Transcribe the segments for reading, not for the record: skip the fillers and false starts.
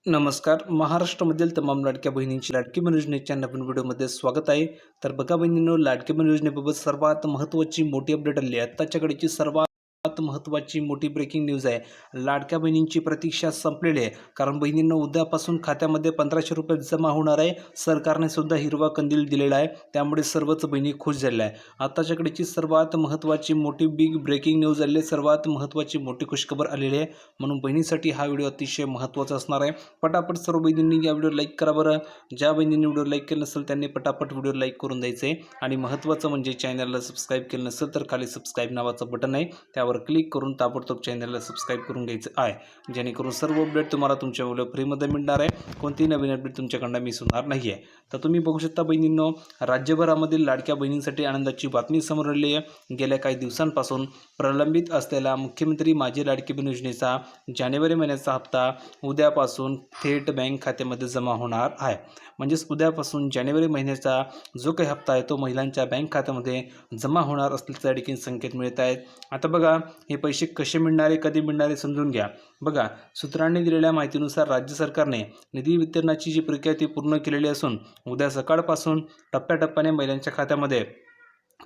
नमस्कार. महाराष्ट्रामधील तमाम लाडक्या बहिणींची लाडकी बहीण योजनेच्या नवीन व्हिडिओमध्ये स्वागत आहे. तर बघा बहिणींनो, लाडकी बहीण योजनेबाबत सर्वात महत्त्वाची मोठी अपडेट आली आहे. आत्ताच्या घडीची सर्वात महत्त्वाची मोठी ब्रेकिंग न्यूज आहे. लाडक्या बहिणींची प्रतीक्षा संपलेली आहे. कारण बहिणींनो, उद्यापासून खात्यामध्ये 1500 रुपये जमा होणार आहे. सरकारने सुद्धा हिरवा कंदील दिलेला आहे. त्यामुळे सर्वच बहिणी खुश झालेल्या आहे. आत्ताच्या घडीची सर्वात महत्त्वाची मोठी बिग ब्रेकिंग न्यूज आली आहे. सर्वात महत्त्वाची मोठी खुशखबर आलेली आहे. म्हणून बहिणीसाठी हा व्हिडिओ अतिशय महत्त्वाचा असणार आहे. पटापट सर्व बहिणींनी या व्हिडिओ लाईक करा बरं. ज्या बहिणींनी व्हिडिओ लाईक केलं नसेल त्यांनी पटापट व्हिडिओ लाईक करून द्यायचं आहे. आणि महत्त्वाचं म्हणजे चॅनलला सबस्क्राईब केलं नसेल तर खाली सबस्क्राईब नावाचं बटन आहे, त्यावर क्लिक करून ताबडतोब चॅनलला सबस्क्राईब करून घ्यायचं आहे. जेणेकरून सर्व अपडेट तुम्हाला तुमच्या व्हिडिओ फ्रीमध्ये मिळणार आहे. कोणतीही नवीन अपडेट तुमच्याकडनं मिस होणार नाही आहे. तर तुम्ही बघू शकता बहिणींनो, राज्यभरामधील लाडक्या बहिणींसाठी आनंदाची बातमी समोर आली आहे. गेल्या काही दिवसांपासून प्रलंबित असलेला मुख्यमंत्री माझी लाडकी बहीण योजनेचा जानेवारी महिन्याचा हप्ता उद्यापासून थेट बँक खात्यामध्ये जमा होणार आहे. म्हणजेच उद्यापासून जानेवारी महिन्याचा जो काही हप्ता आहे तो महिलांच्या बँक खात्यामध्ये जमा होणार असल्याचे देखील संकेत मिळत आहेत. आता बघा, हे पैसे कसे मिळणारे, कधी मिळणारे समजून घ्या. बघा, सूत्रांनी दिलेल्या माहितीनुसार राज्य सरकारने निधी वितरणाची जी प्रक्रिया ती पूर्ण केलेली असून उद्या सकाळपासून टप्प्याटप्प्याने महिलांच्या खात्यामध्ये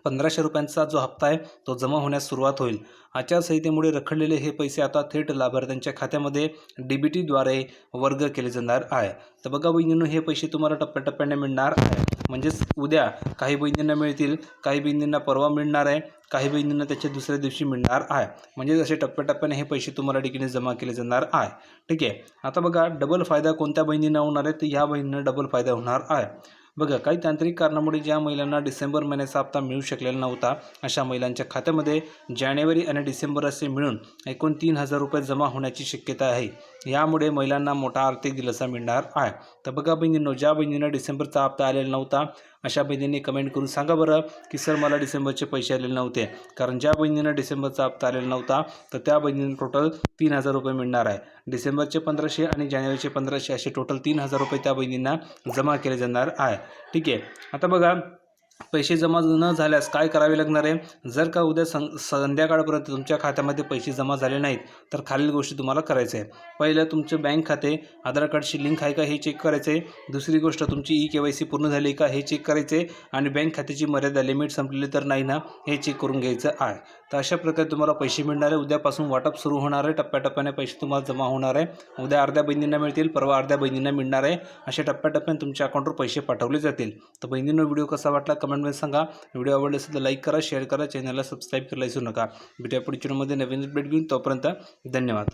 1500 रुपयांचा जो हप्ता आहे तो जमा होण्यास सुरुवात होईल. आचारसंहितेमुळे रखडलेले हे पैसे आता थेट लाभार्थ्यांच्या खात्यामध्ये DBTद्वारे वर्ग केले जाणार आहे. तर बघा बहिणींनो, हे पैसे तुम्हाला टप्प्याटप्प्याने मिळणार आहे. म्हणजेच उद्या काही बहिणींना मिळतील, काही बहिणींना परवा मिळणार आहे, काही बहिणींना त्याच्या दुसऱ्या दिवशी मिळणार आहे. म्हणजे असे टप्प्याटप्प्याने हे पैसे तुम्हाला ठिकाणी जमा केले जाणार आहे. ठीक आहे. आता बघा, डबल फायदा कोणत्या बहिणींना होणार आहे, तर ह्या बहिणींना डबल फायदा होणार आहे. बघा, काही तांत्रिक कारणामुळे ज्या महिलांना डिसेंबर महिन्याचा हप्ता मिळू शकलेला नव्हता अशा महिलांच्या खात्यामध्ये जानेवारी आणि डिसेंबर असे मिळून एकूण 3000 रुपये जमा होण्याची शक्यता आहे. यामुळे महिलांना मोठा आर्थिक दिलासा मिळणार आहे. तर बघा बहिणींनो, ज्या बहिणींना डिसेंबरचा हप्ता आलेला नव्हता अशा बहिणींनी कमेंट करून सांगा बरं की सर मला डिसेंबरचे पैसे आलेले नव्हते. कारण ज्या बहिणींना डिसेंबरचा हप्ता आलेला नव्हता तर त्या बहिणींना टोटल 3000 रुपये मिळणार आहे. डिसेंबरचे 1500 आणि जानेवारीचे 1500 असे टोटल 3000 रुपये त्या बहिणींना जमा केले जाणार आहे. ठीक आहे. आता बघा, पैसे जमा न झाल्यास काय करावे लागणार आहे. जर का उद्या संध्याकाळपर्यंत तुमच्या खात्यामध्ये पैसे जमा झाले नाहीत तर खालील गोष्टी तुम्हाला करायचं आहे. पहिलं, तुमचे बँक खाते आधार कार्डशी लिंक आहे का हे चेक करायचं आहे. दुसरी गोष्ट, तुमची KYC पूर्ण झाली का हे चेक करायचं आहे. आणि बँक खात्याची मर्यादा लिमिट संपलेली तर नाही ना हे चेक करून घ्यायचं आहे. तर अशा प्रकारे तुम्हाला पैसे मिळणार आहे. उद्यापासून वाटप सुरू होणार आहे. टप्प्याटप्प्याने पैसे तुम्हाला जमा होणार आहे. उद्या अर्ध्या बहिणींना मिळतील, परवा अर्ध्या बहिणींना मिळणार आहे. अशा टप्प्याटप्प्याने तुमच्या अकाउंटवर पैसे पाठवले जातील. तर बहिणींनो, व्हिडिओ कसा वाटला कमेंटमध्ये सांगा. व्हिडिओ आवडला असेल तर लाईक करा, शेअर करा, चॅनलला सबस्क्राईब करायला विसरू नका. भेटूया पुढच्या व्हिडिओमध्ये नवीन अपडेट घेऊन. तोपर्यंत धन्यवाद.